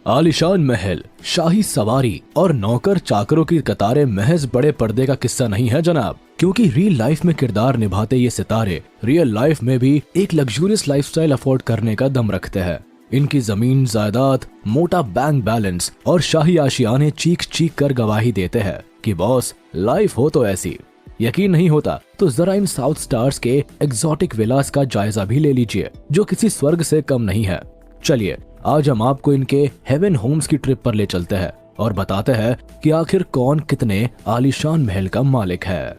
आलीशान महल, शाही सवारी और नौकर चाकरों की कतारें महज बड़े पर्दे का किस्सा नहीं है जनाब, क्योंकि रियल लाइफ में किरदार निभाते ये सितारे रियल लाइफ में भी एक लग्जूरियस लाइफस्टाइल अफोर्ड करने का दम रखते हैं। इनकी जमीन जायदाद, मोटा बैंक बैलेंस और शाही आशियाने चीख चीख कर गवाही देते हैं कि बॉस लाइफ हो तो ऐसी। यकीन नहीं होता तो जरा इन साउथ स्टार्स के एग्जॉटिक विलास का जायजा भी ले लीजिए, जो किसी स्वर्ग से कम नहीं है। चलिए आज हम आपको इनके हेवन होम्स की ट्रिप पर ले चलते हैं और बताते हैं कि आखिर कौन कितने आलीशान महल का मालिक है।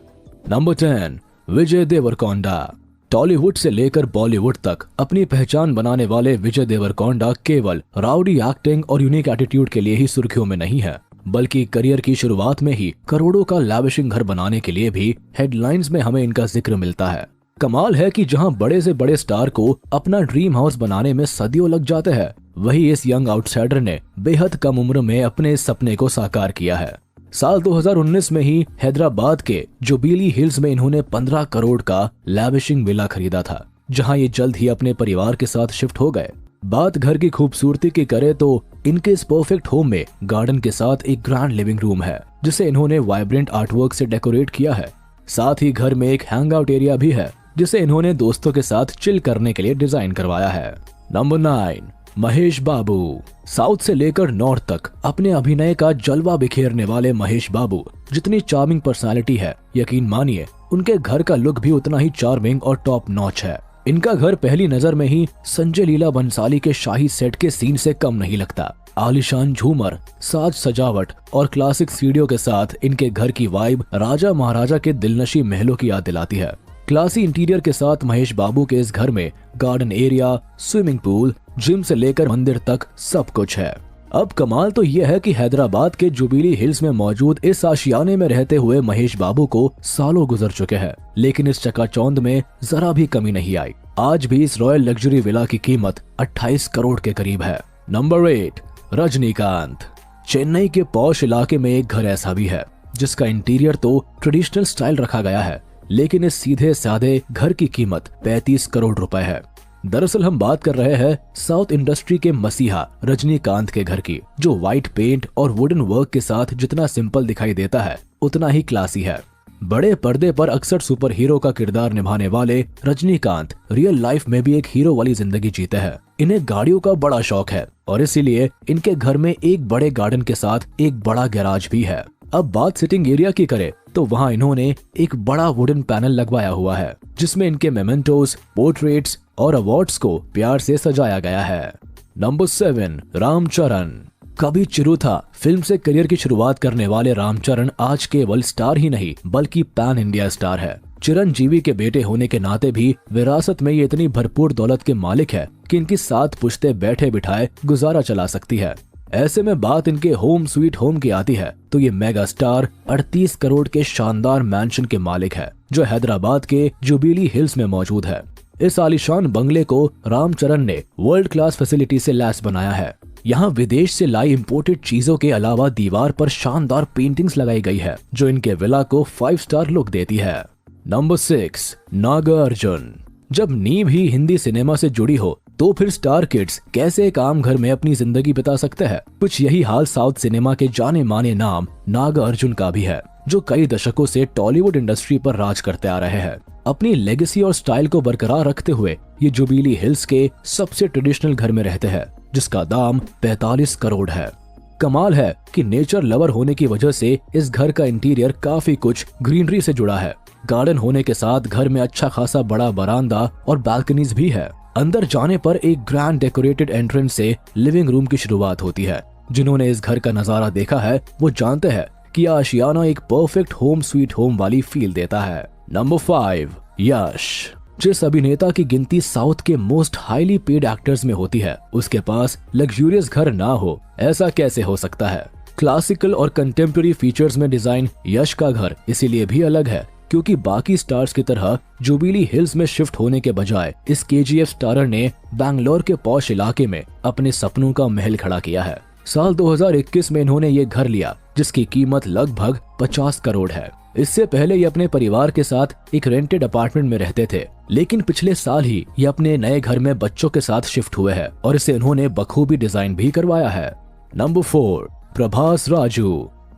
नंबर 10, विजय देवरकोंडा। टॉलीवुड से लेकर बॉलीवुड तक अपनी पहचान बनाने वाले विजय देवरकोंडा केवल राउडी एक्टिंग और यूनिक एटीट्यूड के लिए ही सुर्खियों में नहीं है, बल्कि करियर की शुरुआत में ही करोड़ों का लैविशिंग घर बनाने के लिए भी हेडलाइंस में हमें इनका जिक्र मिलता है। कमाल है कि जहां बड़े से बड़े स्टार को अपना ड्रीम हाउस बनाने में सदियों लग जाते हैं, वही इस यंग आउटसाइडर ने बेहद कम उम्र में अपने इस सपने को साकार किया है। साल 2019 में ही हैदराबाद के जुबिली हिल्स में इन्होंने 15 करोड़ का लैविशिंग विला खरीदा था, जहां ये जल्द ही अपने परिवार के साथ शिफ्ट हो गए। बात घर की खूबसूरती की करे तो इनके इस परफेक्ट होम में गार्डन के साथ एक ग्रैंड लिविंग रूम है, जिसे इन्होंने वाइब्रेंट आर्टवर्क से डेकोरेट किया है। साथ ही घर में एक हैंग आउट एरिया भी है, जिसे इन्होंने दोस्तों के साथ चिल करने के लिए डिजाइन करवाया है। नंबर 9, महेश बाबू। साउथ से लेकर नॉर्थ तक अपने अभिनय का जलवा बिखेरने वाले महेश बाबू जितनी चार्मिंग पर्सनालिटी है, यकीन मानिए उनके घर का लुक भी उतना ही चार्मिंग और टॉप नॉच है। इनका घर पहली नजर में ही संजय लीला बंसाली के शाही सेट के सीन से कम नहीं लगता। आलीशान झूमर, साज सजावट और क्लासिक सीढ़ियों के साथ इनके घर की वाइब राजा महाराजा के दिलनशी महलों की याद दिलाती है। क्लासी इंटीरियर के साथ महेश बाबू के इस घर में garden area, swimming pool, gym से लेकर मंदिर तक सब कुछ है। अब कमाल तो यह है कि हैदराबाद के जुबिली हिल्स में मौजूद इस आशियाने में रहते हुए महेश बाबू को सालों गुजर चुके हैं, लेकिन इस चकाचौंध में जरा भी कमी नहीं आई। आज भी इस रॉयल लग्जरी विला की कीमत 28 करोड़ के करीब है। नंबर 8, रजनीकांत। चेन्नई के पॉश इलाके में एक घर ऐसा भी है जिसका इंटीरियर तो ट्रेडिशनल स्टाइल रखा गया है, लेकिन इस सीधे साधे घर की कीमत 35 करोड़ रुपए है। दरअसल हम बात कर रहे हैं साउथ इंडस्ट्री के मसीहा रजनीकांत के घर की, जो व्हाइट पेंट और वुडन वर्क के साथ जितना सिंपल दिखाई देता है उतना ही क्लासी है। बड़े पर्दे पर अक्सर सुपर हीरो का किरदार निभाने वाले रजनीकांत रियल लाइफ में भी एक हीरो वाली जिंदगी जीते हैं। इन्हें गाड़ियों का बड़ा शौक है और इसीलिए इनके घर में एक बड़े गार्डन के साथ एक बड़ा गैराज भी है। अब बात सिटिंग एरिया की करें तो वहां इन्होंने एक बड़ा वुडन पैनल लगवाया हुआ है, जिसमें इनके मेमेंटोस, पोर्ट्रेट्स और अवार्ड्स को प्यार से सजाया गया है। नंबर 7, रामचरण। कभी चिरुथा फिल्म से करियर की शुरुआत करने वाले रामचरण आज केवल स्टार ही नहीं बल्कि पैन इंडिया स्टार है। चिरंजीवी के बेटे होने के नाते भी विरासत में ये इतनी भरपूर दौलत के मालिक है कि इनकी 7 पुश्ते बैठे बिठाए गुजारा चला सकती है। ऐसे में बात इनके होम स्वीट होम की आती है तो ये मेगा स्टार 38 करोड़ के शानदार मैंशन के मालिक है, जो हैदराबाद के जुबिली हिल्स में मौजूद है। इस आलीशान बंगले को रामचरण ने वर्ल्ड क्लास फैसिलिटी से लैस बनाया है। यहाँ विदेश से लाई इंपोर्टेड चीजों के अलावा दीवार पर शानदार पेंटिंग्स लगाई गई है, जो इनके विला को 5 स्टार लुक देती है। नंबर 6, नागार्जुन। जब नींव ही हिंदी सिनेमा से जुड़ी हो तो फिर स्टार किड्स कैसे एक आम घर में अपनी जिंदगी बिता सकते हैं। कुछ यही हाल साउथ सिनेमा के जाने माने नाम नागार्जुन का भी है, जो कई दशकों से टॉलीवुड इंडस्ट्री पर राज करते आ रहे हैं। अपनी लेगेसी और स्टाइल को बरकरार रखते हुए ये जुबिली हिल्स के सबसे ट्रेडिशनल घर में रहते हैं, जिसका दाम 45 करोड़ है। कमाल है कि नेचर लवर होने की वजह से इस घर का इंटीरियर काफी कुछ ग्रीनरी से जुड़ा है। गार्डन होने के साथ घर में अच्छा खासा बड़ा बरामदा और बालकनीज भी है। अंदर जाने पर एक ग्रैंड डेकोरेटेड एंट्रेंस से लिविंग रूम की शुरुआत होती है। जिन्होंने इस घर का नजारा देखा है वो जानते हैं कि आशियाना एक परफेक्ट होम स्वीट होम वाली फील देता है। नंबर 5, यश। जिस अभिनेता की गिनती साउथ के मोस्ट हाईली पेड एक्टर्स में होती है, उसके पास लग्जूरियस घर ना हो, ऐसा कैसे हो सकता है। क्लासिकल और कंटेम्प्रेरी फीचर्स में डिजाइन यश का घर इसीलिए भी अलग है क्योंकि बाकी स्टार्स की तरह जुबिली हिल्स में शिफ्ट होने के बजाय इस केजीएफ स्टारर ने बैंगलोर के पॉश इलाके में अपने सपनों का महल खड़ा किया है। साल 2021 में इन्होंने ये घर लिया, जिसकी कीमत लगभग 50 करोड़ है। इससे पहले ये अपने परिवार के साथ एक रेंटेड अपार्टमेंट में रहते थे, लेकिन पिछले साल ही ये अपने नए घर में बच्चों के साथ शिफ्ट हुए हैं और इसे इन्होंने बखूबी डिजाइन भी करवाया है। नंबर 4, प्रभास राजू।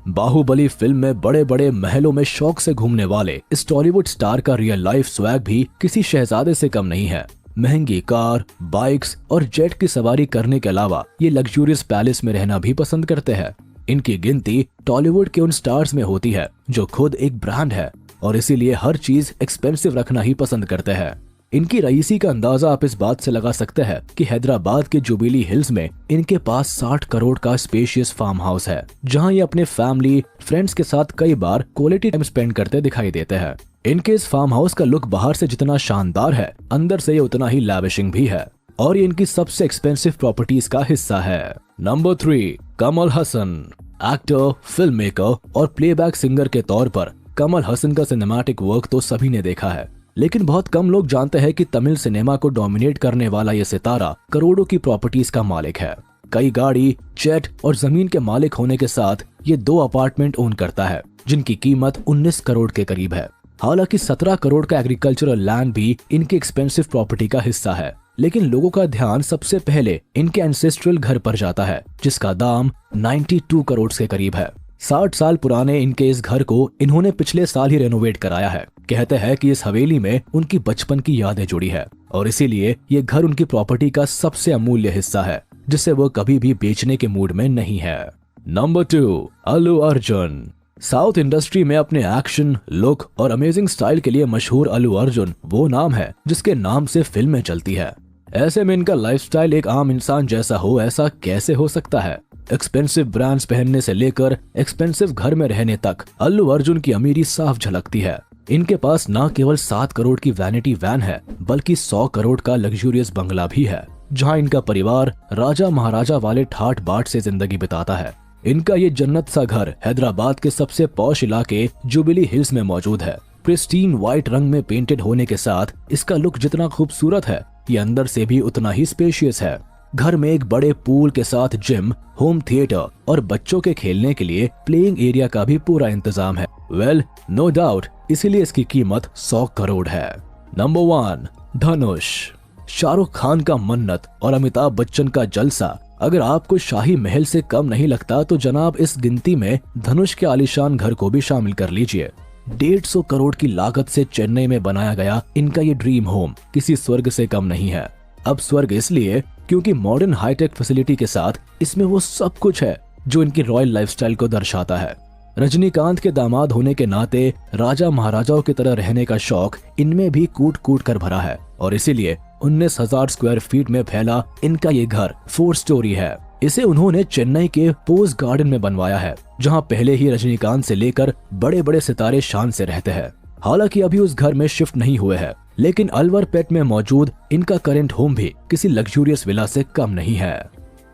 बाहुबली फिल्म में बड़े बड़े महलों में शौक से घूमने वाले इस टॉलीवुड स्टार का रियल लाइफ स्वैग भी किसी शहजादे से कम नहीं है। महंगी कार, बाइक्स और जेट की सवारी करने के अलावा ये लग्जूरियस पैलेस में रहना भी पसंद करते हैं। इनकी गिनती टॉलीवुड के उन स्टार्स में होती है जो खुद एक ब्रांड है और इसीलिए हर चीज एक्सपेंसिव रखना ही पसंद करते हैं। इनकी रईसी का अंदाजा आप इस बात से लगा सकते हैं कि हैदराबाद के जुबिली हिल्स में इनके पास 60 करोड़ का स्पेशियस फार्म हाउस है, जहां ये अपने फैमिली फ्रेंड्स के साथ कई बार क्वालिटी टाइम स्पेंड करते दिखाई देते हैं। इनके इस फार्म हाउस का लुक बाहर से जितना शानदार है, अंदर से ये उतना ही लैविशिंग भी है और ये इनकी सबसे एक्सपेंसिव प्रॉपर्टीज का हिस्सा है। Number 3, Kamal Haasan. Actor, film maker और प्लेबैक सिंगर के तौर पर कमल हसन का सिनेमैटिक वर्क तो सभी ने देखा है, लेकिन बहुत कम लोग जानते हैं कि तमिल सिनेमा को डोमिनेट करने वाला ये सितारा करोड़ों की प्रॉपर्टीज का मालिक है। कई गाड़ी, जेट और जमीन के मालिक होने के साथ ये 2 अपार्टमेंट ओन करता है जिनकी कीमत 19 करोड़ के करीब है। हालांकि 17 करोड़ का एग्रीकल्चरल लैंड भी इनकी एक्सपेंसिव प्रॉपर्टी का हिस्सा है, लेकिन लोगों का ध्यान सबसे पहले इनके एंसेस्ट्रल घर पर जाता है जिसका दाम 92 करोड़ के करीब है। 60 साल पुराने इनके इस घर को इन्होंने पिछले साल ही रेनोवेट कराया है। कहते हैं कि इस हवेली में उनकी बचपन की यादें जुड़ी है और इसीलिए ये घर उनकी प्रॉपर्टी का सबसे अमूल्य हिस्सा है जिसे वो कभी भी बेचने के मूड में नहीं है। Number 2, Allu Arjun. South industry में अपने एक्शन, लुक और अमेजिंग स्टाइल के लिए मशहूर अल्लू अर्जुन वो नाम है जिसके नाम से फिल्में चलती है। ऐसे में इनका लाइफस्टाइल एक आम इंसान जैसा हो, ऐसा कैसे हो सकता है? एक्सपेंसिव ब्रांड्स पहनने से लेकर एक्सपेंसिव घर में रहने तक अल्लू अर्जुन की अमीरी साफ झलकती है। इनके पास न केवल 7 करोड़ की वैनिटी वैन है बल्कि 100 करोड़ का लग्जूरियस बंगला भी है, जहां इनका परिवार राजा महाराजा वाले ठाट बाट से जिंदगी बिताता है। इनका ये जन्नत सा घर हैदराबाद के सबसे पॉश इलाके जुबिली हिल्स में मौजूद है। प्रिस्टीन व्हाइट रंग में पेंटेड होने के साथ इसका लुक जितना खूबसूरत है, ये अंदर से भी उतना ही स्पेशियस है। घर में एक बड़े पूल के साथ जिम, होम थिएटर और बच्चों के खेलने के लिए प्लेइंग एरिया का भी पूरा इंतजाम है। वेल, नो डाउट, इसीलिए इसकी कीमत 100 करोड़ है। नंबर 1, धनुष। शाहरुख खान का मन्नत और अमिताभ बच्चन का जलसा अगर आपको शाही महल से कम नहीं लगता तो जनाब इस गिनती में धनुष के आलीशान घर को भी शामिल कर लीजिए। 150 करोड़ की लागत से चेन्नई में बनाया गया इनका ये ड्रीम होम किसी स्वर्ग से कम नहीं है। अब स्वर्ग इसलिए क्योंकि मॉडर्न हाईटेक फैसिलिटी के साथ इसमें वो सब कुछ है जो इनकी रॉयल लाइफस्टाइल को दर्शाता है। रजनीकांत के दामाद होने के नाते राजा महाराजाओं की तरह रहने का शौक इनमें भी कूट कूट कर भरा है और इसीलिए 19,000 स्क्वायर फीट में फैला इनका ये घर 4 स्टोरी है। इसे उन्होंने चेन्नई के पोज गार्डन में बनवाया है, जहां पहले ही रजनीकांत से लेकर बड़े बड़े सितारे शान से रहते हैं। हालांकि अभी उस घर में शिफ्ट नहीं हुए हैं, लेकिन अलवर पेट में मौजूद इनका करंट होम भी किसी लग्जूरियस विला से कम नहीं है।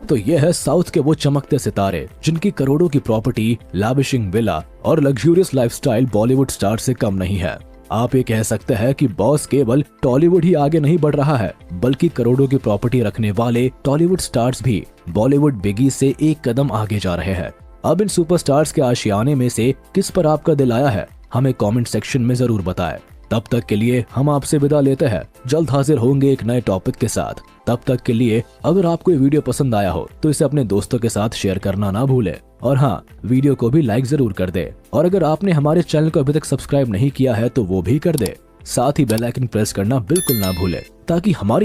तो ये है साउथ के वो चमकते सितारे जिनकी करोड़ों की प्रॉपर्टी, लैविशिंग विला और लग्जूरियस लाइफस्टाइल बॉलीवुड स्टार से कम नहीं है। आप ये कह सकते हैं कि बॉस केवल टॉलीवुड ही आगे नहीं बढ़ रहा है, बल्कि करोड़ों की प्रॉपर्टी रखने वाले टॉलीवुड स्टार्स भी बॉलीवुड बिगी से एक कदम आगे जा रहे हैं। अब इन सुपरस्टार्स के आशियाने में से किस पर आपका दिल आया है, हमें कमेंट सेक्शन में जरूर बताएं। तब तक के लिए हम आपसे विदा लेते हैं। जल्द हाजिर होंगे एक नए टॉपिक के साथ। तब तक के लिए अगर आपको ये वीडियो पसंद आया हो तो इसे अपने दोस्तों के साथ शेयर करना ना भूलें और हाँ, वीडियो को भी लाइक जरूर कर दे। और अगर आपने हमारे चैनल को अभी तक सब्सक्राइब नहीं किया है तो वो भी कर दे। साथ ही बेल आइकन प्रेस करना बिल्कुल ना भूले ताकि हमारी